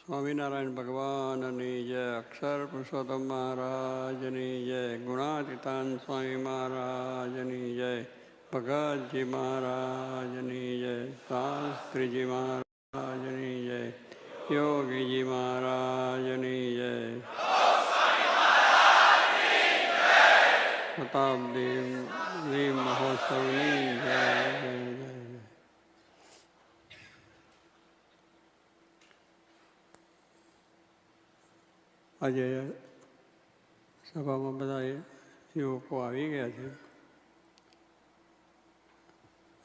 સ્વામિનારાયણ ભગવાનની જય, અક્ષર પુરુષોત્તમ મહારાજની જય, ગુણાતીતાન સ્વામી મહારાજની જય, ભગતજી મહારાજની જય, શાસ્ત્રીજી મહારાજની જય, યોગીજી મહારાજની જય, શતાબ્દી મહોત્સવની જય. આજે સભામાં બધા યુવકો આવી ગયા છે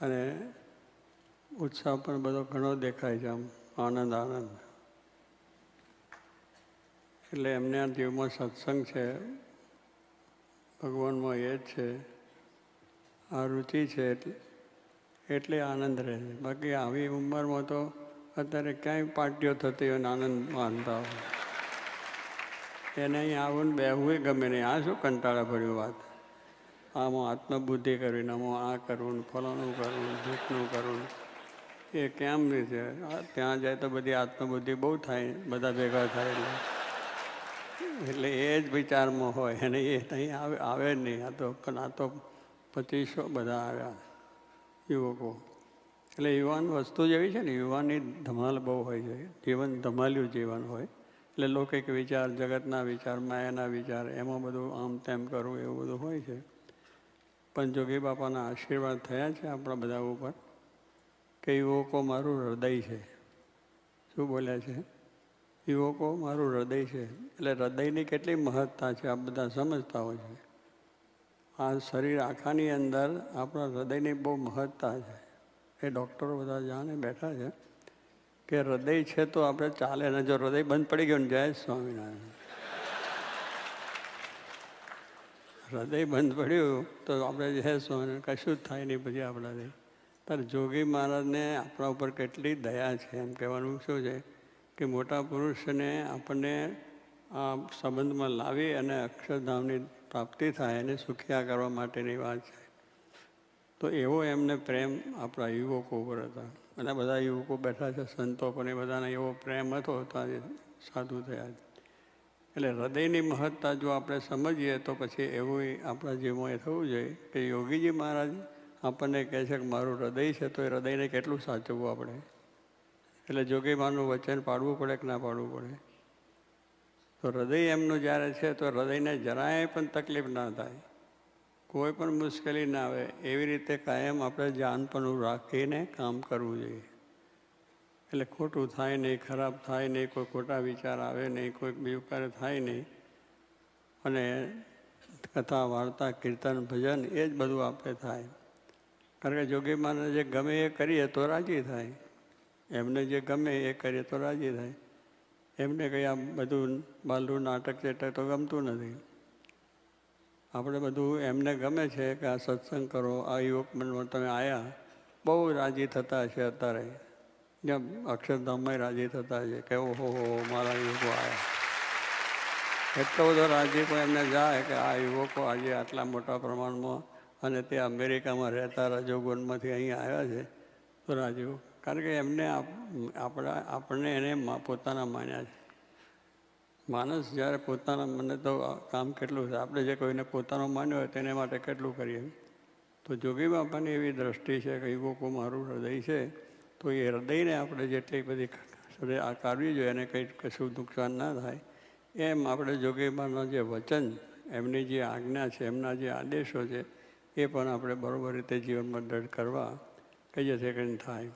અને ઉત્સાહ પણ બધો ઘણો દેખાય છે, આમ આનંદ આનંદ. એટલે એમના જીવમાં સત્સંગ છે, ભગવાનમાં એ જ છે, આ રુચિ છે એટલે આનંદ રહે છે. બાકી આવી ઉંમરમાં તો અત્યારે ક્યાંય પાર્ટીઓ થતી હોય ને આનંદ માનતા હોય, એને અહીં આવું ને બેહવું ગમે નહીં. આ શું કંટાળા ભર્યું વાત, આમાં આત્મબુદ્ધિ કરવી, આમાં આ કરવું ને ફલાણું કરવું, ઢીકનું કરવું, એ કેમ છે? ત્યાં જાય તો બધી આત્મબુદ્ધિ બહુ થાય, બધા ભેગા થાય એટલે એ જ વિચારમાં હોય અને એ અહીં આવે જ નહીં. આ તો પણ આ તો 2500 બધા આવ્યા યુવકો. એટલે યુવાન વસ્તુ જેવી છે ને, યુવાની ધમાલ બહુ હોય છે, જીવન ધમાલ્યું જીવન હોય. એટલે લૌકિક વિચાર, જગતના વિચાર, માયાના વિચાર, એમાં બધું આમ તેમ કરવું એવું બધું હોય છે. પણ જોગી બાપાના આશીર્વાદ થયા છે આપણા બધા ઉપર કે યુવકો મારું હૃદય છે. શું બોલ્યા છે? યુવકો મારું હૃદય છે. એટલે હૃદયની કેટલી મહત્તા છે આ બધા સમજતા હોય છે. આ શરીર આખાની અંદર આપણા હૃદયની બહુ મહત્તા છે. એ ડૉક્ટરો બધા જાણે બેઠા છે કે હૃદય છે તો આપણે ચાલે ને, જો હૃદય બંધ પડી ગયું ને, જય સ્વામિનારાયણ, હૃદય બંધ પડ્યું તો આપણે જય સ્વામિનારાયણ, કશું જ થાય નહીં પછી આપણાથી. ત્યારે જોગી મહારાજને આપણા ઉપર કેટલી દયા છે એમ કહેવાનું શું છે કે મોટા પુરુષને આપણને આ સંબંધમાં લાવી અને અક્ષરધામની પ્રાપ્તિ થાય એને સુખિયા કરવા માટેની વાત છે. તો એવો એમને પ્રેમ આપણા યુવકો ઉપર હતા. અને બધા યુવકો બેઠા છે, સંતો પણ એ બધાને એવો પ્રેમ હતો તો આજે સાધુ થયા. એટલે હૃદયની મહત્તા જો આપણે સમજીએ તો પછી એવું આપણા જીવનમાં એ થવું જોઈએ કે યોગીજી મહારાજ આપણને કહે છે કે મારું હૃદય છે, તો એ હૃદયને કેટલું સાચવવું આપણે. એટલે જોગી માનું વચન પાડવું પડે કે ના પાડવું પડે? તો હૃદય એમનું જ્યારે છે તો હૃદયને જરાય પણ તકલીફ ના થાય, કોઈ પણ મુશ્કેલી ના આવે, એવી રીતે કાયમ આપણે જાનપણું રાખીને કામ કરવું જોઈએ. એટલે ખોટું થાય નહીં, ખરાબ થાય નહીં, કોઈ ખોટા વિચાર આવે નહીં, કોઈ બીજું કાર્ય થાય નહીં. અને કથા, વાર્તા, કીર્તન, ભજન એ જ બધું આપણે થાય. કારણ કે જોગી મહારાજ જે ગમે એ કરીએ તો રાજી થાય, એમને જે ગમે એ કરીએ તો રાજી થાય. એમને કંઈ આ બધું બાલનું નાટક ચેટક તો ગમતું નથી. આપણે બધું એમને ગમે છે કે આ સત્સંગ કરો, આ યુવક મનમાં તમે આવ્યા, બહુ રાજી થતા છે અત્યારે. જેમ અક્ષરધામમાં રાજી થતા છે કે ઓહો મારા યુવકો આવ્યા. એટલો બધો રાજી પણ એમને જાય કે આ યુવકો આજે આટલા મોટા પ્રમાણમાં અને તે અમેરિકામાં રહેતા રજોગુણમાંથી અહીં આવ્યા છે તો રાજીવ. કારણ કે એમને આપણને એને પોતાના માન્યા છે. માણસ જ્યારે પોતાના મને તો કામ કેટલું છે, આપણે જે કોઈને પોતાનો માન્યો હોય તેને માટે કેટલું કરીએ. તો જોગી બાપાની એવી દ્રષ્ટિ છે કે યુવકો મારું હૃદય છે, તો એ હૃદયને આપણે જેટલી બધી આ કરવી જોઈએ અને કંઈ કશું નુકસાન ના થાય એમ આપણે જોગી બાપાના જે વચન, એમની જે આજ્ઞા છે, એમના જે આદેશો છે એ પણ આપણે બરાબર રીતે જીવનમાં દૃઢ કરવા કહીએ છીએ કે થાય.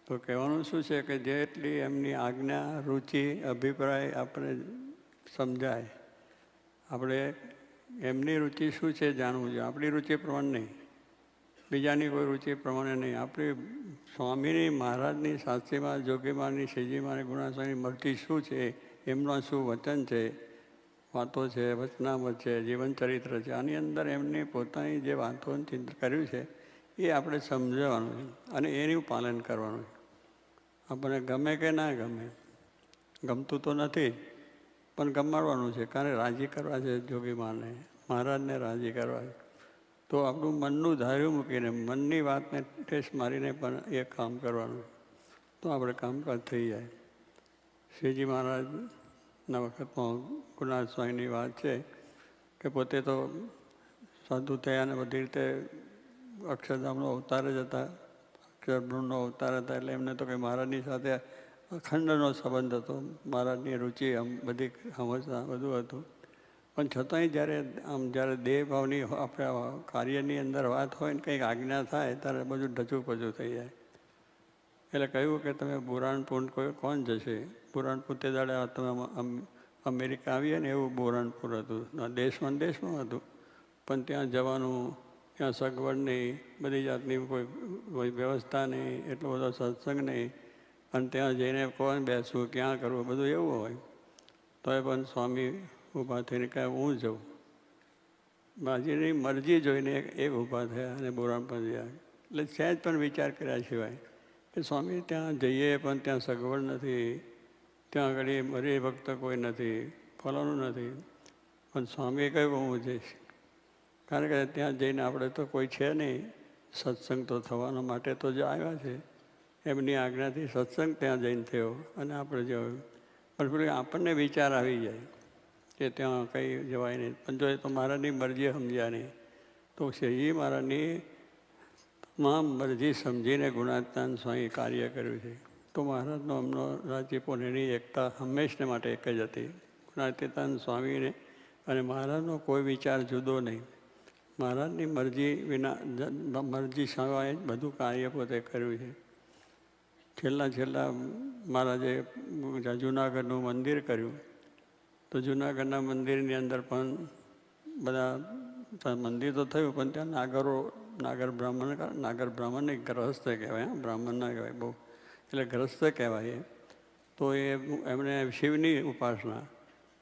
તો કહેવાનું શું છે કે જેટલી એમની આજ્ઞા, રુચિ, અભિપ્રાય આપણે સમજાય, આપણે એમની રુચિ શું છે જાણવું જોઈએ. આપણી રુચિ પ્રમાણે નહીં, બીજાની કોઈ રુચિ પ્રમાણે નહીં. આપણી સ્વામીની, મહારાજની, શાસ્ત્રીમાં, જોગીમાની, શ્રીજીમાની, ગુણાસ્વામીની મરજી શું છે, એમના શું વચન છે, વાતો છે, વચનામત છે, જીવનચરિત્ર છે, આની અંદર એમની પોતાની જે વાતોનું ચિંતન કર્યું છે એ આપણે સમજવાનું છે અને એનું પાલન કરવાનું છે. આપણને ગમે કે ના ગમે, ગમતું તો નથી પણ ગમાડવાનું છે, કારણ રાજી કરવા છે જોગીમાને, મહારાજને રાજી કરવા છે. તો આપણું મનનું ધાર્યું મૂકીને, મનની વાતને ઠેસ મારીને પણ એ કામ કરવાનું, તો આપણે કામકાજ થઈ જાય. શ્રીજી મહારાજના વખતમાં ગુરુનાથ સ્વામીની વાત છે કે પોતે તો સાધુ થયા અને બધી રીતે અક્ષરધામનો અવતાર જ હતા, અક્ષરબ્રહ્મનો અવતાર હતા. એટલે એમને તો કંઈ મહારાજની સાથે અખંડનો સંબંધ હતો. મહારાજની રુચિ બધી સમજતા બધું હતું. પણ છતાંય જ્યારે દેહભાવની આપણે કાર્યની અંદર વાત હોય ને કંઈક આજ્ઞા થાય ત્યારે બધું ઢચું-પચું થઈ જાય. એટલે કહ્યું કે તમે બુરાનપુર કોણ જશે? બુરાનપુર તે દાડે તમે અમેરિકા આવીએ ને એવું બુરાનપુર હતું. દેશમાં હતું, પણ ત્યાં જવાનું, ત્યાં સગવડ નહીં, બધી જાતની કોઈ વ્યવસ્થા નહીં, એટલો બધો સત્સંગ નહીં, અને ત્યાં જઈને કોણ બેસવું, ક્યાં કરવું, બધું એવું હોય. તો એ પણ સ્વામી ઊભા થઈને કહે હું જાઉં. બાજીની મરજી જોઈને એક ઊભા થયા અને બુરાનપુર ગયા. એટલે સહેજ પણ વિચાર કર્યા સિવાય કે સ્વામી ત્યાં જઈએ પણ ત્યાં સગવડ નથી, ત્યાં આગળ મરી ભક્ત કોઈ નથી, ફલાણું નથી. પણ સ્વામીએ કહ્યું હું જઈશ, કારણ કે ત્યાં જઈને આપણે તો કોઈ છે નહીં, સત્સંગ તો થવાના માટે તો જ આવ્યા છે. એમની આજ્ઞાથી સત્સંગ ત્યાં જઈને થયો અને આપણે જોયું. પણ પેલું આપણને વિચાર આવી જાય કે ત્યાં કંઈ જવાય નહીં. પણ જો એ તો મહારાજની મરજી સમજ્યા નહીં. તો શ્રીજી મહારાજની તમામ મરજી સમજીને ગુણાતીતાન સ્વામી કાર્ય કર્યું છે. તો મહારાજનો અમનો રાજીપો એની એકતા હંમેશને માટે એક જ હતી. ગુણાતીતાન સ્વામીને અને મહારાજનો કોઈ વિચાર જુદો નહીં. મહારાજની મરજી વિના, મરજી સિવાય જ બધું કાર્ય પોતે કર્યું છે. છેલ્લા મહારાજે જુનાગઢનું મંદિર કર્યું. તો જુનાગઢના મંદિરની અંદર પણ બધા મંદિર તો થયું, પણ ત્યાં નાગર બ્રાહ્મણ એક ગ્રહસ્થ કહેવાય, બ્રાહ્મણ ના કહેવાય બહુ, એટલે ગ્રહસ્થ કહેવાય. તો એમણે શિવની ઉપાસના,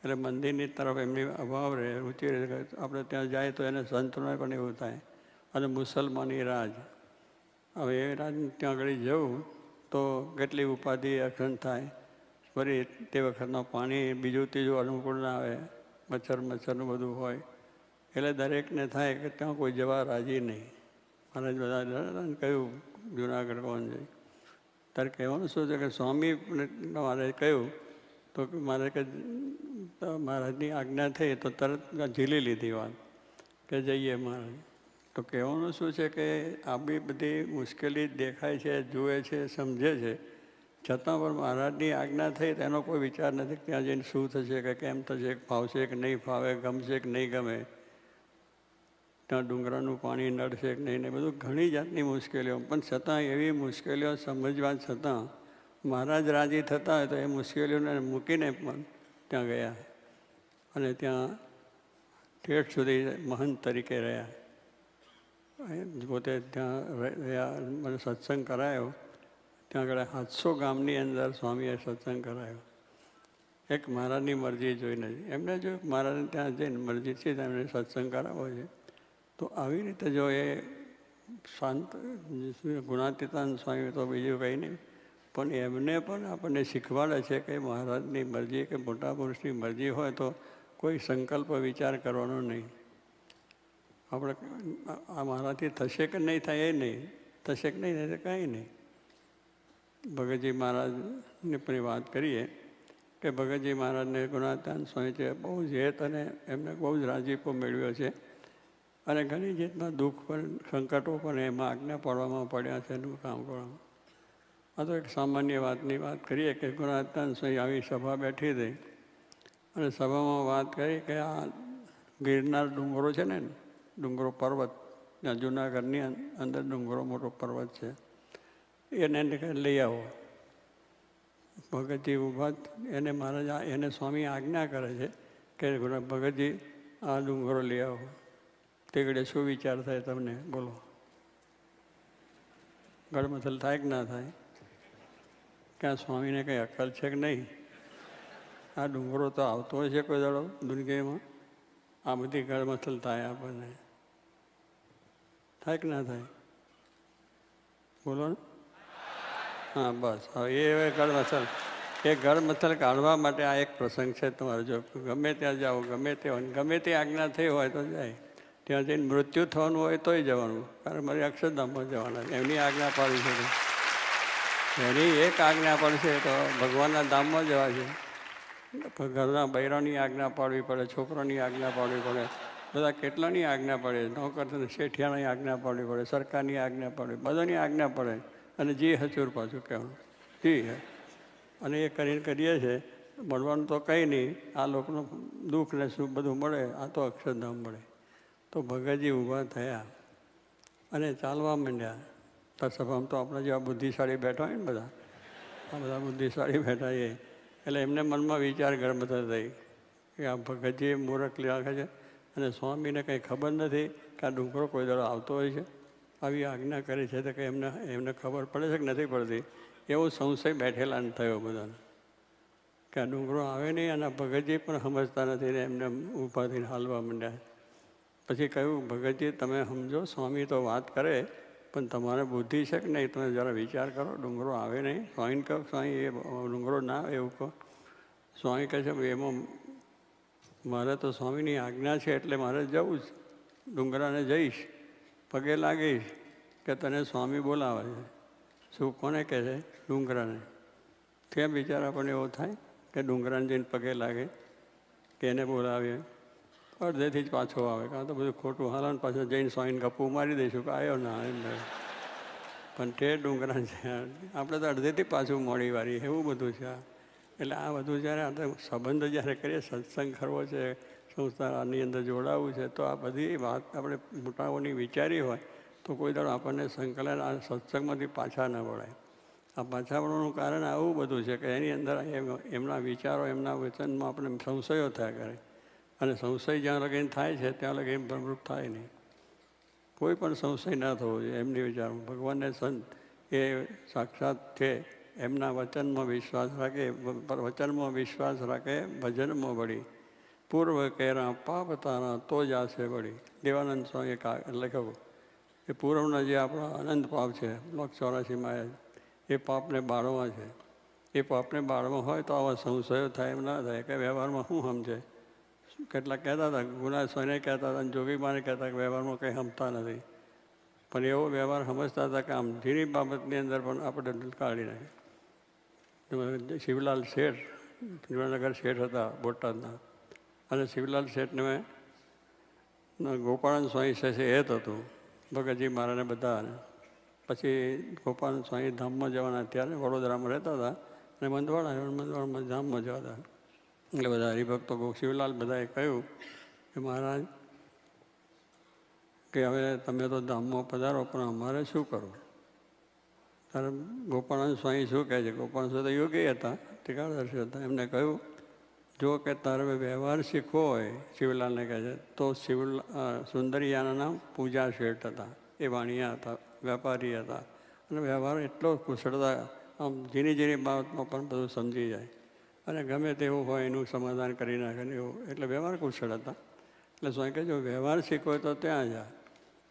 એટલે મંદિરની તરફ એમની અભાવ રહે, રુચિ રહે. આપણે ત્યાં જાય તો એને સંતોને પણ એવું થાય. અને મુસલમાની રાજ, હવે એ રાજ ત્યાં આગળ જવું તો કેટલી ઉપાધિ અખંડ થાય. ફરી તે વખતનું પાણી બીજું ત્રીજું અનુકૂળ ના આવે, મચ્છરનું બધું હોય. એટલે દરેકને થાય કે ત્યાં કોઈ જવા રાજી નહીં. મારે બધા કહ્યું જુનાગઢ કોણ જાય? ત્યારે કહેવાનું શું છે કે સ્વામી મારે કહ્યું તો મારે કે મહારાજની આજ્ઞા થઈ તો તરત ઝીલી લીધી વાત કે જઈએ મહારાજ. તો કહેવાનું શું છે કે આવી બધી મુશ્કેલી દેખાય છે, જુએ છે, સમજે છે, છતાં પણ મહારાજની આજ્ઞા થઈ તો એનો કોઈ વિચાર નથી કે ત્યાં જઈને શું થશે, કે કેમ થશે, ફાવશે કે નહીં ફાવે, ગમશે કે નહીં ગમે, ત્યાં ડુંગરાનું પાણી નડશે કે નહીં, ને બધું ઘણી જાતની મુશ્કેલીઓ. પણ છતાં એવી મુશ્કેલીઓ સમજવા છતાં મહારાજ રાજી થતા હોય તો એ મુશ્કેલીઓને મૂકીને પણ ત્યાં ગયા અને ત્યાં ઠેઠ સુધી મહંત તરીકે રહ્યા. પોતે ત્યાં રહ્યા, મને સત્સંગ કરાયો. ત્યાં આગળ 700 ગામની અંદર સ્વામીએ સત્સંગ કરાયો. એક મહારાજની મરજી જોઈને એમને જો મહારાજને ત્યાં જઈને મરજી છે એમને સત્સંગ કરાવવો છે. તો આવી રીતે જો એ શાંત ગુણાતીતાન સ્વામી તો બીજું કંઈ નહીં, પણ એમને પણ આપણને શીખવાડે છે કે મહારાજની મરજી કે મોટા પુરુષની મરજી હોય તો કોઈ સંકલ્પ વિચાર કરવાનો નહીં. આપણે આ મારાથી થશે કે નહીં થાય એ નહીં, થશે કે નહીં થાય કાંઈ નહીં. ભગતજી મહારાજની પણ વાત કરીએ કે ભગતજી મહારાજને ગુણાતીતાન સ્વામી છે બહુ જ હેત અને એમને બહુ જ રાજીપો મેળવ્યો છે. અને ઘણી જાતના દુઃખ પણ સંકટો પણ એમાં આજ્ઞા પાડવામાં પડ્યા છે એનું કામ કરવામાં. આ તો એક સામાન્ય વાતની વાત કરીએ કે ગુણાતીતાન સ્વામી આવી સભા બેઠી હતી અને સભામાં વાત કરી કે આ ગિરનાર ડુંગરો છે ને, ડુંગરો પર્વત, ત્યાં જૂનાગઢની અંદર ડુંગરો મોટો પર્વત છે, એને લઈ આવો. ભગતજી ઊભા, એને મહારાજ એને સ્વામી આજ્ઞા કરે છે કે ભગતજી આ ડુંગરો લઈ આવો. તે ઘડે શું વિચાર થાય તમને બોલો? ગળમથલ થાય કે ના થાય? ક્યાં સ્વામીને કંઈ અક્કલ છે કે નહીં? આ ડુંગરો તો આવતો હોય છે કોઈ દાડો દુનિયામાં? આ બધી ગળમથલ થાય આપણને, થાય કે ના થાય? બોલો ને. હા બસ, હવે એ ગળમથલ કાઢવા માટે આ એક પ્રસંગ છે તમારે. જો ગમે ત્યાં જાઓ, ગમે તે આજ્ઞા થઈ હોય તો જાય. ત્યાં જઈને મૃત્યુ થવાનું હોય તોય જવાનું, કારણ મારે અક્ષરધામમાં જવાના, એમની આજ્ઞા પાડી છે. એની એક આજ્ઞા પડશે તો ભગવાનના ધામમાં જવા છે. ઘરના બૈરાની આજ્ઞા પાડવી પડે, છોકરાની આજ્ઞા પાડવી પડે, બધા કેટલાની આજ્ઞા પડે, નોકર શેઠિયાની આજ્ઞા પાડવી પડે, સરકારની આજ્ઞા પાડવી, બધાની આજ્ઞા પડે. અને જી હચુર પાછું કહેવાનું જી હે. અને એ કરીને કરીએ છીએ. મળવાનું તો કંઈ નહીં, આ લોકોનું દુઃખ ને સુખ બધું મળે, આ તો અક્ષરધામ મળે. તો ભગતજી ઊભા થયા અને ચાલવા માંડ્યા. સભામાં તો આપણા જેવા બુદ્ધિશાળી બેઠા હોય ને બધા, આ બધા બુદ્ધિશાળી બેઠા એ. એટલે એમને મનમાં વિચાર ગર્ભતા થઈ કે આ ભગતજી મૂર્ખ રાખે છે અને સ્વામીને કંઈ ખબર નથી કે આ ડુંગરો કોઈ દાડો આવતો હોય છે, આવી આજ્ઞા કરી છે તો કે એમને ખબર પડે છે કે નથી પડતી, એવો સંશય બેઠેલા થયો બધાને કે આ ડુંગરો આવે નહીં. અને ભગતજી પણ સમજતા નથી ને એમને ઊભા થઈને હાલવા માંડ્યા. પછી કહ્યું, ભગતજી તમે સમજો, સ્વામી તો વાત કરે પણ તમારે બુદ્ધિ છે કે નહીં, તમે જરા વિચાર કરો, ડુંગરો આવે નહીં. સ્વામીને કહો, સ્વામી એ ડુંગરો ના આવે એવું કહો. સ્વામી કહે છે એમાં મારે તો સ્વામીની આજ્ઞા છે એટલે મારે જવું જ, ડુંગરાને જઈશ, પગે લાગીશ કે તને સ્વામી બોલાવે છે. શું કોને કહે છે? ડુંગરાને. ત્યાં બિચારા પણ એવો થાય કે ડુંગરાને જઈને પગે લાગે કે એને બોલાવીએ, અડધેથી જ પાછો આવે. કાં તો બધું ખોટું હાલન પાછળ જઈને સ્વામીને ગપ્પું મારી દઈશું કે આવ્યો ના એમ. પણ તે ડુંગરા છે આપણે તો અડધેથી પાછું મોડી વારી, એવું બધું છે. એટલે આ બધું જ્યારે આપણે સંબંધ જ્યારે કરીએ, સત્સંગ કરવો છે, સંસ્થાની અંદર જોડાવવું છે, તો આ બધી વાત આપણે મોટાઓની વિચારી હોય તો કોઈ દાડો આપણને સંકલન આ સત્સંગમાંથી પાછા ન વળાય. આ પાછા વળવાનું કારણ આવું બધું છે કે એની અંદર એમના વિચારો, એમના વચનમાં આપણે સંશયો થયા કરે. અને સંશય જ્યાં લગીને થાય છે ત્યાં લગીને પ્રવૃત્ત થાય નહીં. કોઈ પણ સંશય ન થવો જોઈએ એમની વિચારમાં. ભગવાનને સંત એ સાક્ષાત છે, એમના વચનમાં વિશ્વાસ રાખે, વચનમાં વિશ્વાસ રાખે, ભજનમાં વળી, પૂર્વ કેરા પાપ તારા તો જ આશે વળી. દેવાનંદ સ્વામી લખ્યું એ પૂર્વના જે આપણા અનંત પાપ છે 84માં, એ પાપને બાળવા છે. એ પાપને બાળવા હોય તો આવા સંશયો થાય એમ ના થાય કે વ્યવહારમાં શું સમજે. કેટલાક કહેતા હતા, ગુના સ્વામીને કહેતા હતા, જોગીમાને કહેતા કે વ્યવહારમાં કંઈ સમજતા નથી. પણ એવો વ્યવહાર સમજતા હતા કે આમ ઝીણી બાબતની અંદર પણ આપણે કાઢી નાખીએ. શિવલાલ શેઠ, જુનાનગર શેઠ હતા બોટાદના, અને શિવલાલ શેઠને ગોપાળન સ્વામી છે હેત હતું ભગતજી મહારાજને બધાને. પછી ગોપાળન સ્વામી ધામમાં જવાના, ત્યારે વડોદરામાં રહેતા હતા અને મંદવાડામાં ધામમાં જતા. એટલે બધા હરિભક્તો શિવલાલ બધાએ કહ્યું કે મહારાજ કે હવે તમે તો ધામમાં પધારો પણ અમારે શું કરવું? ત્યારે ગોપાળન સ્વામી શું કહે છે? ગોપાળન સ્વામી તો યોગી હતા, ટીકાદર્શી હતા. એમને કહ્યું, જો કે તારે વ્યવહાર શીખવો હોય, શિવલાલને કહે છે, તો સુંદરિયાના નામ પૂજા શેઠ હતા. એ વાણિયા હતા, વેપારી હતા. અને વ્યવહાર એટલો કુશળતા, આમ ઝીણી ઝીણી બાબતમાં પણ બધું સમજી જાય અને ગમે તેવું હોય એનું સમાધાન કરી નાખે ને એવું. એટલે વ્યવહાર કુશળ હતા. એટલે સ્વામી કહે જો વ્યવહાર શીખવો હોય તો ત્યાં જા.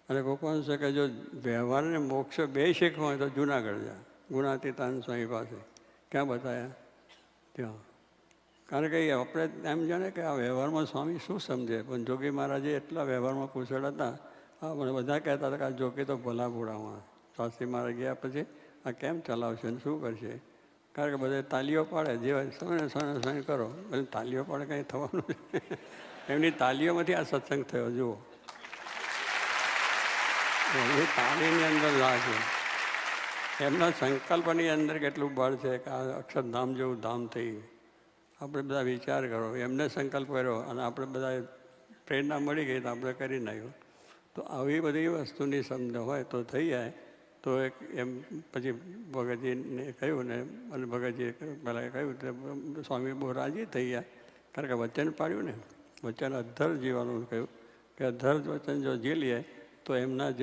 અને ગોપાલ સ્વામી કહે જો વ્યવહારને મોક્ષ બે શીખવા હોય તો જુનાગઢ જા, ગુણાતીતાન સ્વામી પાસે. ક્યાં બતાવ્યા? ત્યાં. કારણ કે આપણે એમ જાણે કે આ વ્યવહારમાં સ્વામી શું સમજે, પણ જોગી મહારાજે એટલા વ્યવહારમાં કુશળ હતા. મને બધા કહેતા હતા કે આ જોગી તો ભલા ભૂડામાં. શાસ્ત્રી મહારાજ ગયા પછી આ કેમ ચલાવશે ને શું કરશે? કારણ કે બધા તાલીઓ પાડે, જેવા સમય કરો, એટલે તાલીઓ પાડે કંઈ થવાનું છે. એમની તાલીઓમાંથી આ સત્સંગ થયો જુઓ. એ તાલીની અંદર રાખે, એમના સંકલ્પની અંદર કેટલું બળ છે કે આ અક્ષરધામ જેવું ધામ થઈ ગયું. આપણે બધા વિચાર કરો, એમને સંકલ્પ કર્યો અને આપણે બધા પ્રેરણા મળી ગઈ તો આપણે કરી નાખ્યું. તો આવી બધી વસ્તુની સમજ હોય તો થઈ જાય. તો એક એમ પછી ભગતજીને કહ્યું ને, અને ભગતજીએ પહેલાં કહ્યું તો સ્વામી બહુ રાજી થઈ ગયા. કારણ કે વચન પાડ્યું ને, વચન અધ્ધર જીવાનું કહ્યું કે અધ્ધર વચન જો ઝીલીએ તો એમના જ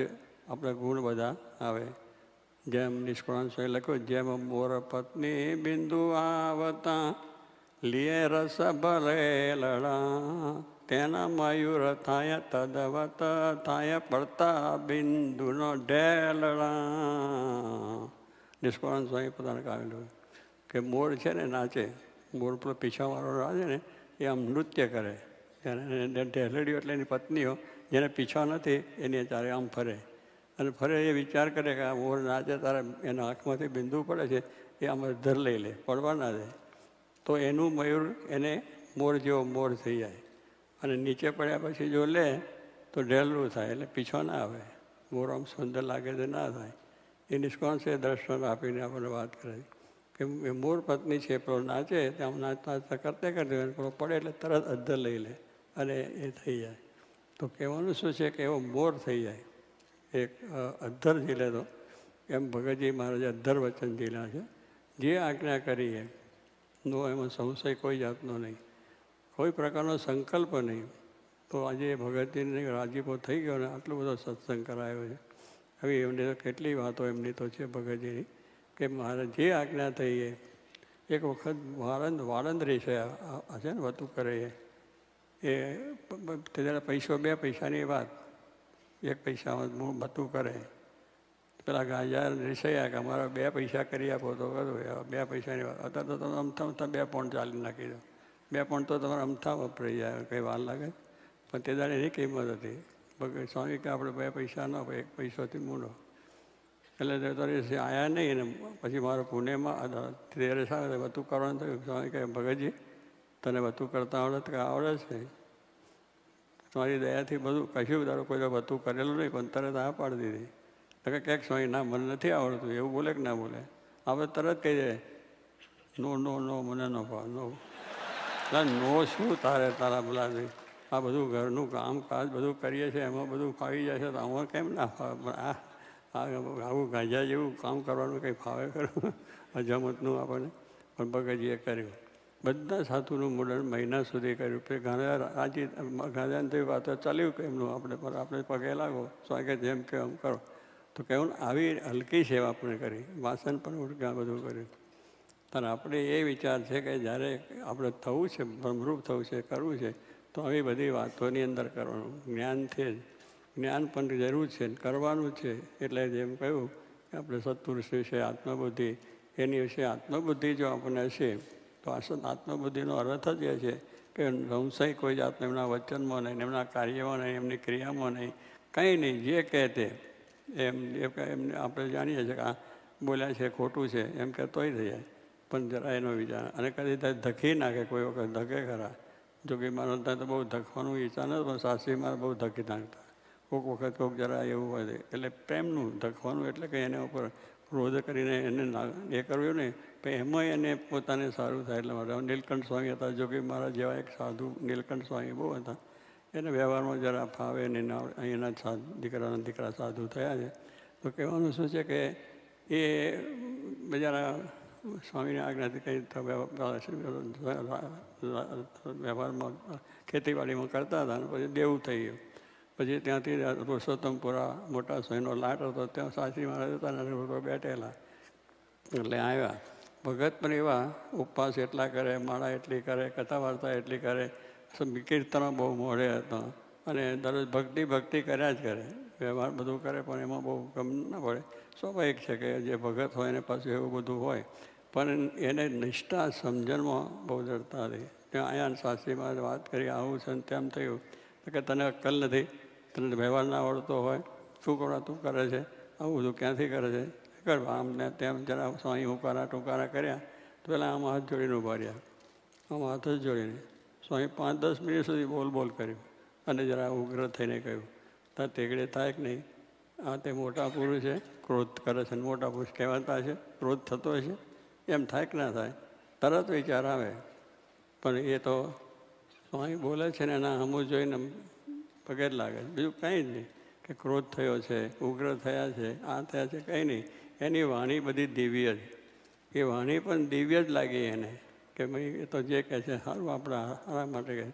આપણા ગુણ બધા આવે. જેમ નિષ્કળાન સ્વામી લખ્યું, જેમ મોર પત્ની બિંદુ આવતા લીએ રસ ભલે લડા, તેના મયુર થાય તદવત થાય પડતા બિંદુનો ઢેલડા. નિષ્કળાન સ્વામી પોતાને કાઢેલું કે મોર છે ને નાચે, મોર પર પીછાવાળો નાચે ને એ આમ નૃત્ય કરે. ઢેલડીઓ એટલે એની પત્નીઓ જેને પીછા નથી એની ચારે આમ ફરે. અને ફરી એ વિચાર કરે કે આ મોર નાચે તારે એના આંખમાંથી બિંદુ પડે છે, એ આમ ધર લઈ લે, પડવા ના દે. તો એનું મયુર એને મોર જેવો મોર થઈ જાય. અને નીચે પડ્યા પછી જો લે તો ઢેલવું થાય, એટલે પીછો ના આવે. મોર આમ સુંદર લાગે છે ના થાય. એ નિષ્કોણ છે દ્રષ્ટાંત આપીને આપણને વાત કરે કે મોર પત્ની છે, પેલો નાચે આમ નાચતા નાચતા કરતે પેલો પડે એટલે તરત અદ્ધર લઈ લે અને એ થઈ જાય. તો કહેવાનું શું છે કે એવો મોર થઈ જાય, એક અદ્ધર ઝીલે. તો એમ ભગતજી મહારાજે અદ્ધર વચન ઝીલ્યા છે. જે આજ્ઞા કરીએ નો એમાં સંશય કોઈ જાતનો નહીં, કોઈ પ્રકારનો સંકલ્પ નહીં. તો આજે ભગતજીને રાજીપો થઈ ગયો ને આટલો બધો સત્સંગ કરાયો છે. હવે એમની તો કેટલી વાતો એમની તો છે ભગતજીની કે મારે જે આજ્ઞા થઈ એ. એક વખત વાળંદ રહેશે છે ને વતું કરે એ ત્યારે પૈસો 2 પૈસાની વાત, 1 પૈસામાં બતું કરે. પેલા ગાંજા રિસાયા કે અમારા 2 પૈસા કરી આપો તો કરું. 2 પૈસાની વાત, અત્યારે તો તમે અમથા 2 પોઈન્ટ ચાલી નાખી દો. 2 પોઈન્ટ તો તમારે અમથા વપરાઈ જાય, કંઈ વાર લાગે. પણ તે દાડે એની કિંમત હતી. ભગત સ્વામી કે આપણે 2 પૈસા ન હોય, 1 પૈસોથી મૂંડો. એટલે તારી આવ્યા નહીં ને પછી મારો પુણેમાં તેરે સાથે વતું કરવાનું થયું. સ્વામી કહે ભગતજી તને વતું કરતા આવડે? કે આવડે છે, તમારી દયાથી બધું કશું તારો કોઈ વતું કરેલું નહીં, પણ તરત આ પાડી દીધી. તો કે ક્યાંક સ્વામી ના મને નથી આવડતું, એવું બોલે કે ના બોલે? આપણે તરત કહી દે નો નો નો મને ન ભાવ નો. નો શું તારે તારા બોલા આ બધું ઘરનું કામકાજ બધું કરીએ છીએ, એમાં બધું ફાવી જાય છે, તો આમાં કેમ ના ફાવે? પણ આવું ગાંજા જેવું કામ કરવાનું કંઈ ફાવે ખરું? અજામતનું આપણને. પણ ભગતજીએ કર્યું. બધા સાધુનું મુંડન મહિના સુધી કર્યું. પછી ગાંજાને થયું વાતો ચાલ્યું કે એમનું આપણે પગે લાગો, સ્વાગત જેમ કે એમ કરો. તો કહેવું આવી હલકી સેવા આપણે કરી, વાસણ પણ ઉડકા બધું કર્યું. પણ આપણે એ વિચાર છે કે જ્યારે આપણે થવું છે, ભ્રમરૂપ થવું છે, કરવું છે, તો આવી બધી વાતોની અંદર કરવાનું. જ્ઞાનથી જ્ઞાન પણ જરૂર છે, કરવાનું છે. એટલે જેમ કહ્યું કે આપણે સત્પુરુષ વિશે આત્મબુદ્ધિ, એની વિશે આત્મબુદ્ધિ જો આપણને હશે તો આત્મબુદ્ધિનો અર્થ જ એ છે કે સંશય કોઈ જાતનો એમના વચનમાં નહીં, એમના કાર્યમાં નહીં, એમની ક્રિયામાં નહીં, કંઈ નહીં. જે કહે તે એમને આપણે જાણીએ છીએ કે આ બોલ્યા છે ખોટું છે એમ કે તોય થઈ જાય. પણ જરા એનો વિચાર, અને કદી ધકી નાખે, કોઈ વખત ધકે ખરા. જોકે મારો ત્યાં તો બહુ ધકવાનું વિચાર નથી, પણ સાસરી મારે બહુ ધકી નાખતા. કોઈક વખત કોઈક જરા એવું હોય. એટલે પ્રેમનું ધકવાનું એટલે કે એના ઉપર ક્રોધ કરીને એને એ કરવું નહીં, પણ એમાં એને પોતાને સારું થાય. એટલે માટે નીલકંઠ સ્વામી હતા, જોકે મારા જેવા એક સાધુ નીલકંઠ સ્વામી બહુ હતા. એને વ્યવહારમાં જરા ફાવે ને અહીંયાના દીકરા સાધુ થયા છે. તો કહેવાનું શું છે કે એ બજારા સ્વામીની આજ્ઞાથી કંઈ વ્યવહારમાં ખેતીવાડીમાં કરતા હતા. અને પછી દેવું થઈ ગયું. પછી ત્યાંથી પુરુષોત્તમપુરા મોટા સ્વામીનો લાટ હતો, ત્યાં સાસરી મહારાજ હતા ને લોકો બેઠેલા. એટલે આવ્યા ભગત પણ એવા ઉપવાસ એટલા કરે, માળા એટલી કરે, કથા વાર્તા એટલી કરે, કીર્તનો બહુ મોડે હતા. અને દરરોજ ભક્તિ કર્યા જ કરે, વ્યવહાર બધું કરે, પણ એમાં બહુ ગમ ના પડે. સ્વાભાવિક છે કે જે ભગત હોય એને પાછું એવું બધું હોય. પણ એને નિષ્ઠા સમજણમાં બહુ જડતા હતી. ત્યાં અહીંયા સાસરીમાં વાત કરી આવું છે ને તેમ થયું તો કે તને અક્કલ નથી, તને વ્યવહાર ના આવડતો હોય, શું કરો તું કરે છે, આવું બધું ક્યાંથી કરે છે, કર આમ ને તેમ. જરા સ્વામી હુંકારા ટૂંકારા કર્યા તો પેલા આમ હાથ જોડીને ઊભા રહ્યા. આમ હાથ જ જોડીને સ્વામી 5-10 મિનિટ સુધી બોલ કર્યું. અને જરા ઉગ્ર થઈને કહ્યું તાર ટેકડે થાય કે નહીં? આ તે મોટા પુરુષ છે, ક્રોધ કરે છે. મોટા પુરુષ કહેવાતા છે, ક્રોધ થતો હશે, એમ થાય કે ના થાય? તરત વિચાર આવે. પણ એ તો સ્વામી બોલે છે ને એના હમું જોઈને પગે જ લાગે, બીજું કંઈ જ નહીં. કે ક્રોધ થયો છે, ઉગ્ર થયા છે, આ થયા છે, કંઈ નહીં. એની વાણી બધી દિવ્ય જ. એ વાણી પણ દિવ્ય જ લાગી એને કે ભાઈ એ તો જે કહે છે સારું આપણા સારા માટે કહે.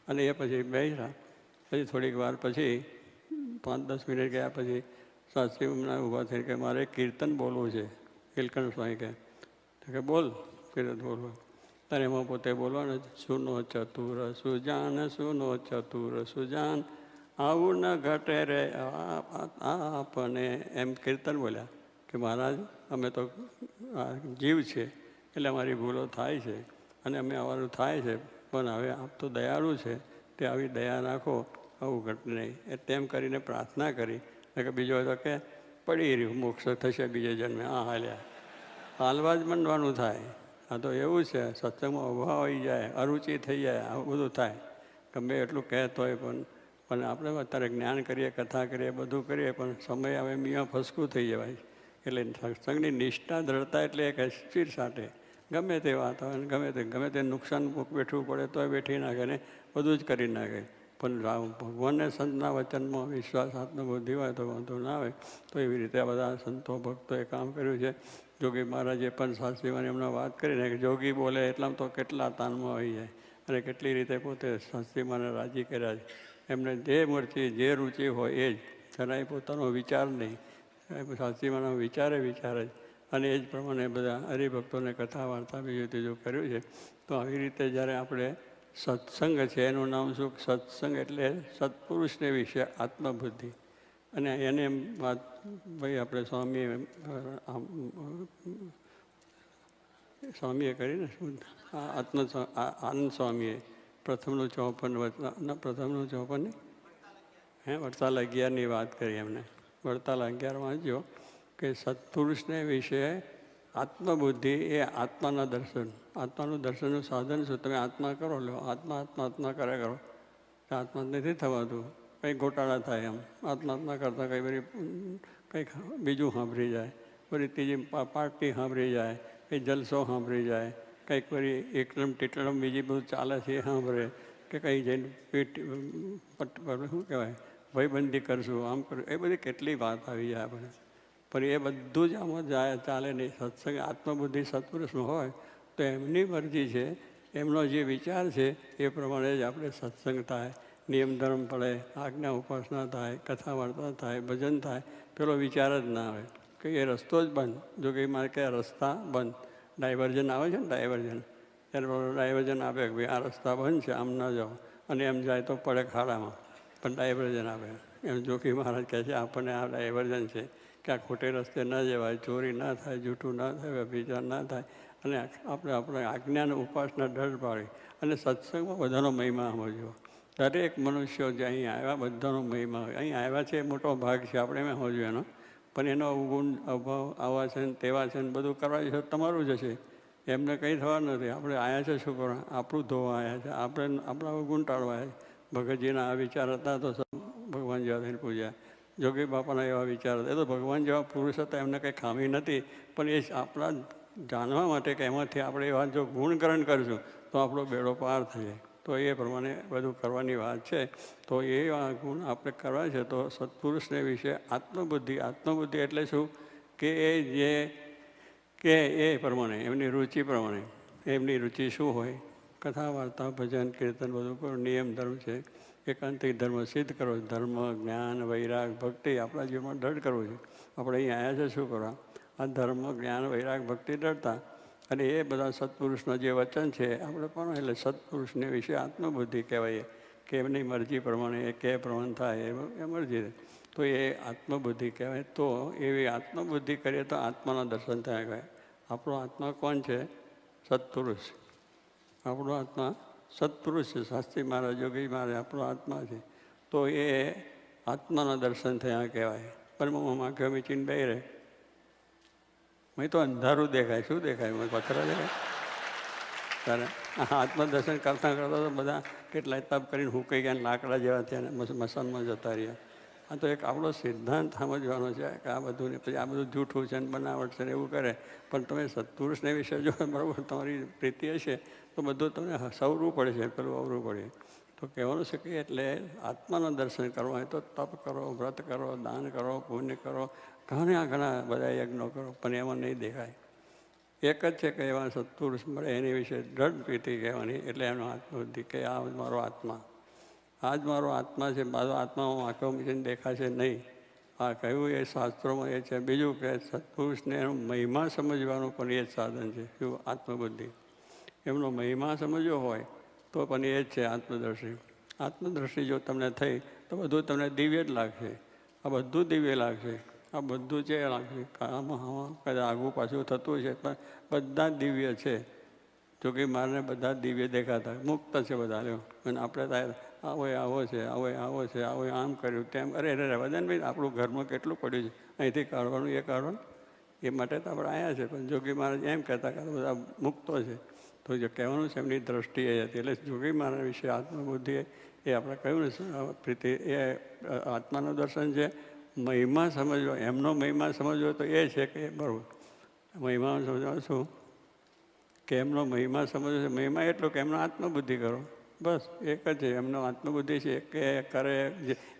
અને એ પછી બેસ્યા. પછી થોડીક વાર પછી 5-10 મિનિટ ગયા પછી સાસરી ઊભા થઈને કે મારે કીર્તન બોલવું છે. નીલકંઠ સ્વામી કહે કે બોલ કીર્તન બોલવું. ત્યારે એમાં પોતે બોલવાનું સુનો ચતુર સુજાન, સુનો ચતુર સુજાન, આવું ન ઘટે રે આપને, એમ કીર્તન બોલ્યા કે મહારાજ અમે તો જીવ છે એટલે અમારી ભૂલો થાય છે અને અમે અમારું થાય છે, પણ હવે આપ તો દયાળુ છે તે આવી દયા રાખો, આવું ઘટે નહીં. એ તેમ કરીને પ્રાર્થના કરી કે બીજો તો કે પડી રહ્યું મોક્ષ થશે બીજે જન્મે હાલ્યા હાલવા જ માંડવાનું થાય. આ તો એવું છે, સત્સંગમાં અભાવ આવી જાય, અરુચિ થઈ જાય, આવું બધું થાય. ગમે એટલું કહેતો હોય પણ આપણે અત્યારે જ્ઞાન કરીએ, કથા કરીએ, બધું કરીએ, પણ સમય આવે મિયા ફસકું થઈ જવાય. એટલે સત્સંગની નિષ્ઠા દ્રઢતા એટલે એક ચીર સાટે ગમે તે વાત હોય, ગમે તે નુકસાન વેઠવું પડે તોય વેઠી નાખે ને બધું જ કરી નાખે. પણ ભગવાનને સંતના વચનમાં વિશ્વાસ આત્મબુદ્ધિ હોય તો વાંધો ના આવે. તો એવી રીતે આ બધા સંતો ભક્તોએ કામ કર્યું છે. જોગી મહારાજે પણ શાસ્ત્રીમાં એમણે વાત કરીને કે જોગી બોલે એટલામાં તો કેટલા તાનમાં આવી જાય અને કેટલી રીતે પોતે શાસ્ત્રીમાને રાજી કર્યા છે. એમને જે મરજી જે રુચિ હોય એ જ, જરાય પોતાનો વિચાર નહીં, શાસ્ત્રીમાનો વિચારે જ અને એ જ પ્રમાણે બધા હરિભક્તોને કથા વાર્તા બીજું ત્રીજું કર્યું છે. તો આવી રીતે જ્યારે આપણે સત્સંગ છે, એનું નામ શું? સત્સંગ એટલે સત્પુરુષને વિશે આત્મબુદ્ધિ. અને એને વાત ભાઈ આપણે સ્વામીએ કરીને શું આનંદ સ્વામીએ પ્રથમનું ચોપન વડતાલ 11ની વાત કરી. એમને વડતાલ 11 વાંચ્યો કે સત્પુરુષને વિશે આત્મબુદ્ધિ એ આત્માના દર્શન. આત્માનું દર્શનનું સાધન શું? તમે આત્મા કરો લો, આત્મા કરે કરો. આત્મા નથી થવાતું, કંઈ ગોટાળા થાય. એમ આત્મા કરતાં કંઈક બીજું સાંભળી જાય, ફરી ત્રીજી પાર્ટી સાંભળી જાય, કંઈ જલસો સાંભળી જાય, કંઈક ફરી એકલમ ટીટલમ બીજી બધું ચાલે છે એ સાંભળે, કે કંઈ જઈને શું કહેવાય ભયબંધી કરશું, આમ કરશું, એ બધી કેટલી વાત આવી જાય આપણે. પણ એ બધું જ આમાં ચાલે નહીં. સત્સંગ આત્મબુદ્ધિ સત્પુરુષમાં હોય તો એમની મરજી છે, એમનો જે વિચાર છે એ પ્રમાણે જ આપણે સત્સંગ થાય, નિયમ ધર્મ પડે, આજ્ઞા ઉપાસના થાય, કથા વાર્તા થાય, ભજન થાય. પેલો વિચાર જ ના આવે કે એ રસ્તો જ બંધ. જો કે મારે કે રસ્તા બંધ, ડાયવર્જન આવે છે ને, ડાયવર્જન આપે કે ભાઈ આ રસ્તા બંધ છે, આમ ના જાઓ, અને એમ જાય તો પડે ખાડામાં, પણ ડાયવર્જન આપે. એમ જોગી મહારાજ કહે છે આપણને આ ડાયવર્જન છે કે આ ખોટે રસ્તે ન જવાય, ચોરી ના થાય, જૂઠું ના થાય, વ્યભિચાર ના થાય, અને આપણે આજ્ઞાને ઉપાસના ઢળ પાડી. અને સત્સંગમાં બધાનો મહિમા સમજવો. દરેક મનુષ્યો જે અહીં આવ્યા બધાનો મહિમા હોય. અહીં આવ્યા છે એ મોટો ભાગ છે, આપણે એમ સમજવું એનો. પણ એનો અવગુણ અભાવ આવા છે ને તેવા છે ને બધું કરવા છે તમારું જ હશે, એમને કંઈ થવા નથી. આપણે આવ્યા છે શું કરવા? આપણું ધોવા આવ્યા છે, આપણે આપણા અવગુણ ટાળવા આવ્યા. ભગતજીના આ વિચાર હતા તો ભગવાન જેવા થઈને પૂજ્યા. જોગી બાપાના એવા વિચાર હતા, એ તો ભગવાન જેવા પુરુષ હતા, એમને કંઈ ખામી નથી. પણ એ આપણા જાણવા માટે કે એમાંથી આપણે એવા જો ગુણકરણ કરીશું તો આપણો બેડો પાર થઈ જાય. તો એ પ્રમાણે બધું કરવાની વાત છે. તો એ ગુણ આપણે કરવા છે. તો સત્પુરુષને વિશે આત્મબુદ્ધિ એટલે શું? કે એ પ્રમાણે એમની રુચિ પ્રમાણે, એમની રુચિ શું હોય? કથા વાર્તા ભજન કીર્તન બધું કરો, નિયમ ધર્મ છે, એકાંતિક ધર્મ સિદ્ધ કરો, ધર્મ જ્ઞાન વૈરાગ ભક્તિ આપણા જીવનમાં દૃઢ કરવું છે. આપણે અહીં આવ્યા છે શું કરવા? આ ધર્મ જ્ઞાન વૈરાગ ભક્તિ દૃઢતા. અને એ બધા સત્પુરુષના જે વચન છે આપણે પણ, એટલે સત્પુરુષને વિશે આત્મબુદ્ધિ કહેવાય કે એમની મરજી પ્રમાણે એ કે પ્રમાણે થાય એ મરજી. તો એ આત્મબુદ્ધિ કહેવાય. તો એવી આત્મબુદ્ધિ કરીએ તો આત્માના દર્શન થયા કહેવાય. આપણો આત્મા કોણ છે? સત્પુરુષ. આપણો આત્મા સત્પુરુષ છે. શાસ્ત્રી મહારાજ, યોગી મહારાજ આપણો આત્મા છે. તો એ આત્માના દર્શન થયા કહેવાય. પરમામાં ગમીચીને બે રહે, મેં તો અંધારું દેખાય. શું દેખાય? મેં પથરા દેખાય. ત્યારે આત્મદર્શન કરતાં તો બધા કેટલાય તપ કરીને હુકાઈ ગયા, લાકડા જેવા થયા, મસાનમાં જતા રહ્યા. આ તો એક આપણો સિદ્ધાંત સમજવાનો છે કે આ બધું ને પછી આ બધું જૂઠું છે ને બનાવટ છે ને એવું કરે. પણ તમે સત્પુરુષને વિશે જો બરાબર તમારી પ્રીતિ હશે તો બધું તમને સવરું પડે છે, પેલું અવરું પડે. તો કહેવાનું છે કે એટલે આત્માના દર્શન કરવા હોય તો તપ કરો, વ્રત કરો, દાન કરો, પુણ્ય કરો, ઘણા બધા યજ્ઞો કરો, પણ એમાં નહીં દેખાય. એક જ છે કે એવા સત્પુરુષ મળે એની વિશે દ્રઢ પ્રીતિ કહેવાની. એટલે એનો આત્મબુદ્ધિ કે આ મારો આત્મા, આ જ મારો આત્મા છે. મારો આત્મા હું આંખો મૂકીને દેખાશે નહીં. આ કહ્યું એ શાસ્ત્રોમાં એ છે. બીજું કે સત્પુરુષને એનો મહિમા સમજવાનું પણ એ જ સાધન છે. શું? આત્મબુદ્ધિ. એમનો મહિમા સમજવો હોય તો પણ એ જ છે આત્મદર્શિ. આત્મદર્શિ જો તમને થઈ તો બધું તમને દિવ્ય જ લાગશે. આ બધું દિવ્ય લાગશે. આ બધું જે લાગશે આમાં કદાચ આગું પાછું થતું છે પણ બધા દિવ્ય છે. જોગી મારને બધા દિવ્ય દેખાતા, મુક્ત છે બધા. લ્યો અને આપણે થાય આવો આવો છે, આવો છે, આવો આમ કર્યું તેમ. અરે વદનભાઈ, આપણું ઘરમાં કેટલું પડ્યું છે, અહીંથી કાઢવાનું એ કાઢવાનું. એ માટે તો આપણે આવ્યા છે. પણ જોગી મહારાજ એમ કહેતા કે બધા મુક્તો છે. તો જે કહેવાનું છે એમની દ્રષ્ટિ એ હતી. એટલે જોગી મહારાજ વિશે આત્મબુદ્ધિ એ આપણે કહ્યું ને પ્રીતિ, એ આત્માનું દર્શન છે. મહિમા સમજવો, એમનો મહિમા સમજવો તો એ છે કે બરાબર મહિમા સમજવા શું કે એમનો મહિમા સમજવો છે. મહિમા એટલો કે એમનો આત્મબુદ્ધિ કરો, બસ એક જ છે. એમનો આત્મબુદ્ધિ છે કે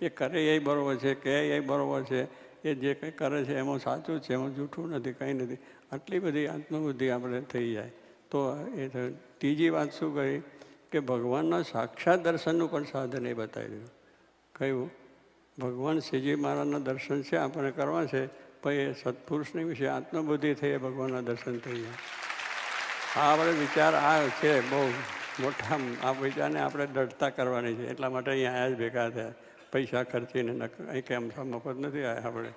એ કરે એ બરાબર છે, કે એ બરાબર છે. એ જે કંઈ કરે છે એમાં સાચું છે, એમાં જૂઠું નથી, કંઈ નથી. આટલી બધી આત્મબુદ્ધિ આપણે થઈ જાય તો એ ત્રીજી વાત શું કરી કે ભગવાનના સાક્ષાત દર્શનનું પણ સાધન એ બતાવી દીધું. કયું? ભગવાન શ્રીજી મહારાજના દર્શન છે આપણને કરવા છે, પણ એ સત્પુરુષની વિશે આત્મબુદ્ધિ થઈ એ ભગવાનના દર્શન થઈ જાય. આ આપણે વિચાર આ છે બહુ મોટા. આ વિચારને આપણે દઢતા કરવાની છે. એટલા માટે અહીંયા આવ્યા જ ભેગા થયા, પૈસા ખર્ચીને. અહીં કેમ મફત નથી આવ્યા આપણે.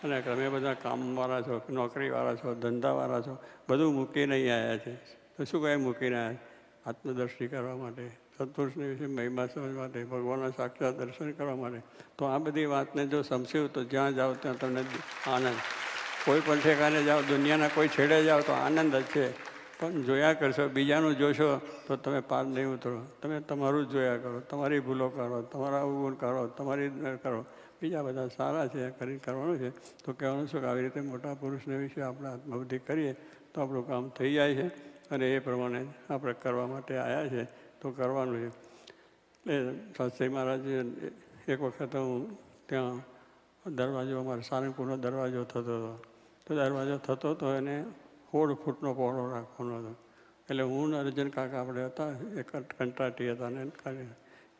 અને તમે બધા કામવાળા છો, નોકરીવાળા છો, ધંધાવાળા છો, બધું મૂકીને અહીં આવ્યા છે. તો શું કહે મૂકીને આવ્યા? આત્મદર્શી કરવા માટે, સત્પુરુષની વિશે મહિમા સમજવા માટે, ભગવાનના સાક્ષાત દર્શન કરવા માટે. તો આ બધી વાતને જો સમજ્યું તો જ્યાં જાઓ ત્યાં તમને આનંદ. કોઈ પણ ઠેકાને જાઓ, દુનિયાના કોઈ છેડે જાઓ તો આનંદ જ છે. પણ જોયા કરશો, બીજાનું જોશો તો તમે પાર નહીં ઉતરો. તમે તમારું જ જોયા કરો, તમારી ભૂલો કરો, તમારા અવગુણ કરો, તમારી કરો. બીજા બધા સારા છે કરી કરવાનું છે. તો કહેવાનું શું કે આવી રીતે મોટા પુરુષને વિશે આપણે આત્મબુદ્ધિ કરીએ તો આપણું કામ થઈ જાય છે. અને એ પ્રમાણે આપણે કરવા માટે આવ્યા છે તો કરવાનું છે. એ શાસ્ત્રી મહારાજ એક વખત હું ત્યાં દરવાજો, અમારે સારંગપુરનો દરવાજો થતો હતો. તો દરવાજો થતો હતો એને 16 ફૂટનો પહોળો રાખવાનો હતો. એટલે હું ને અર્જુન કાકા આપણે હતા, એક કંટ્રાટી હતા ને.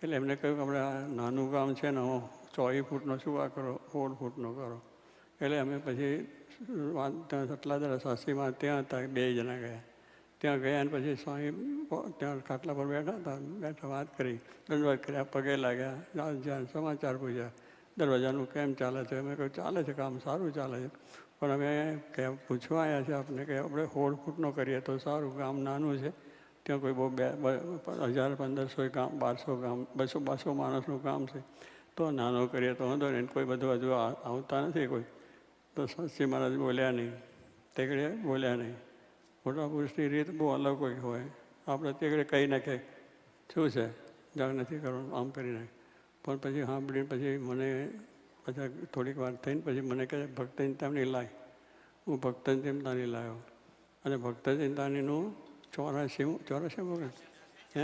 એટલે એમને કહ્યું કે આપણે આ નાનું ગામ છે ને, 24 ફૂટનો શું આ કરો, 16 ફૂટનો કરો. એટલે અમે પછી ત્યાં સટલા દરા શાસ્ત્રીમાં ત્યાં હતા, 2 જણા ગયા. ત્યાં ગયા અને પછી સ્વામી ત્યાં ખાટલા પર બેઠા વાત કરી, દંડવત કર્યા, પગે લાગ્યા, જ્યાં સમાચાર પૂછ્યા, દરવાજાનું કેમ ચાલે છે. અમે કહ્યું ચાલે છે, કામ સારું ચાલે છે. પણ અમે પૂછવા આવ્યા છે આપને કે આપણે 16 ફૂટનો કરીએ તો સારું. ગામ નાનું છે, ત્યાં કોઈ બહુ 1000-1500 ગામ, 1200 ગામ, 200 માણસનું કામ છે. તો નાનો કરીએ તો વાંધો નહીં, કોઈ બધું હજુ આવતા નથી કોઈ. તો શાસ્ત્રી મહારાજ બોલ્યા નહીં, તેગડે બોલ્યા નહીં. મોટા પુરુષની રીત બહુ અલગ હોય. આપણે તેગડે કહી નાખે શું છે, જાગ નથી કરવાનું, આમ કરી નાખે. પણ પછી સાંભળીને પછી મને પછી થોડીક વાર થઈને પછી મને કહે ભક્ત ચિંતામણી લાય. હું ભક્ત ચિંતામણી લાવ્યો. અને ભક્ત ચિંતામણીનું 84 વખત હે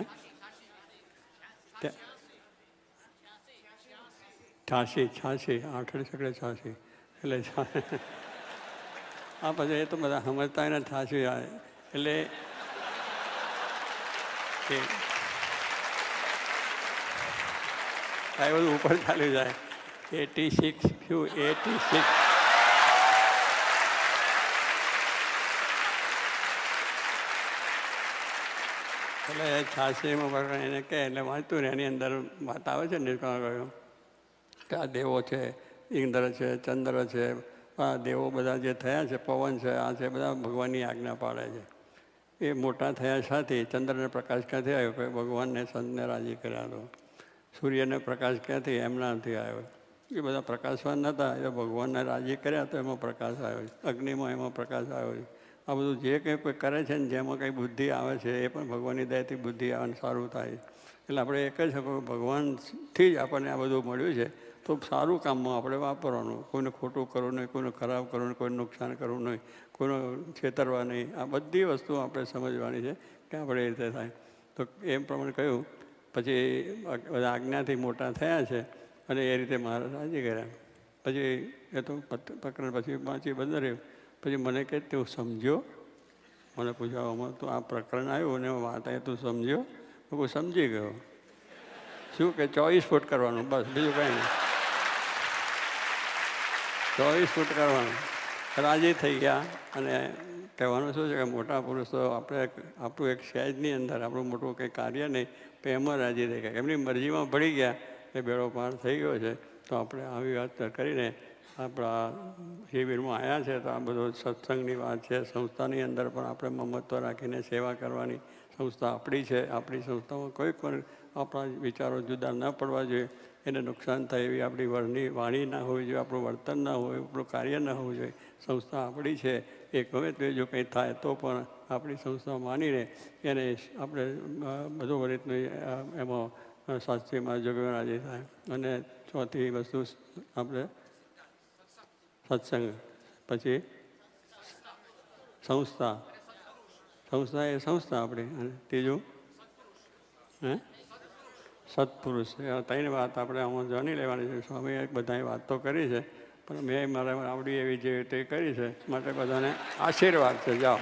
86 8 એટલે આ પછી એ તો બધા સમજતા હોય ને 86 આવે એટલે આ બધું ઉપર ચાલી જાય. 86 શું 86 એટલે 86માં એને કહે એટલે વાંચતું ને એની અંદર વાત આવે છે ને ગયો કે આ દેવો છે, ઇન્દ્ર છે, ચંદ્ર છે, આ દેવો બધા જે થયા છે, પવન છે, આ છે, બધા ભગવાનની આજ્ઞા પાડે છે. એ મોટા થયા સાથે ચંદ્રને પ્રકાશ ક્યાંથી આવ્યો કે ભગવાનને સંતને રાજી કર્યા હતો. સૂર્યને પ્રકાશ ક્યાંથી એમનાથી આવ્યો. એ બધા પ્રકાશવાન નહોતા, એ ભગવાનને રાજી કર્યા તો એમાં પ્રકાશ આવ્યો. અગ્નિમાં એમાં પ્રકાશ આવ્યો. આ બધું જે કંઈ કોઈ કરે છે ને જેમાં કંઈ બુદ્ધિ આવે છે એ પણ ભગવાનની દયાથી બુદ્ધિ આવે સારું થાય. એટલે આપણે એક જ ભગવાનથી જ આપણને આ બધું મળ્યું છે. તો સારું કામમાં આપણે વાપરવાનું. કોઈને ખોટું કરવું નહીં, કોઈને ખરાબ કરવું નહીં, કોઈને નુકસાન કરવું નહીં, કોઈને છેતરવા નહીં. આ બધી વસ્તુઓ આપણે સમજવાની છે કે આપણે એ રીતે થાય. તો એમ પ્રમાણે કહ્યું. પછી બધા આજ્ઞાથી મોટા થયા છે અને એ રીતે મહારાજ રાજી કર્યા. પછી એ તો પ્રકરણ પછી વાંચી બંધ રહ્યું. પછી મને કહે તું સમજ્યો? મને પૂછવામાં તો આ પ્રકરણ આવ્યું ને વાત આવી તું સમજ્યો? હું સમજી ગયો. શું કે 24 ફૂટ કરવાનું, બસ બીજું કંઈ નહીં. 24 ફૂટ કરવાનું. રાજી થઈ ગયા. અને કહેવાનું શું છે કે મોટા પુરુષ તો આપણે આપણું એક સહેજની અંદર આપણું મોટું કંઈ કાર્ય નહીં પણ એમાં રાજી થઈ ગયા. એમની મરજીમાં ભળી ગયા એ બેડો પાર થઈ ગયો છે. તો આપણે આવી વાત કરીને આપણા શિબિરમાં આવ્યા છે તો આ બધું સત્સંગની વાત છે. સંસ્થાની અંદર પણ આપણે મમત્વ રાખીને સેવા કરવાની, સંસ્થા આપણી છે. આપણી સંસ્થામાં કોઈ પણ આપણા વિચારો જુદા ન પડવા જોઈએ, એને નુકસાન થાય એવી આપણી વાણી ના હોવી જોઈએ, આપણું વર્તન ના હોય, આપણું કાર્ય ના હોવું જોઈએ. સંસ્થા આપણી છે. એ ગમે તે જો કંઈ થાય તો પણ આપણી સંસ્થા માનીને એને આપણે બધું રીતનું એમાં શાસ્ત્રીમાં જોગવણાજી થાય. અને ચોથી વસ્તુ આપણે સત્સંગ, પછી સંસ્થા એ સંસ્થા આપણી. અને ત્રીજું સત્પુરુષ. ત્રણ વાત આપણે આમાં જાણી લેવાની છે. સ્વામીએ બધાએ વાત તો કરી છે, પણ મેં મારે આવડી એવી જે તે કરી છે માટે બધાને આશીર્વાદ છે. જાઓ.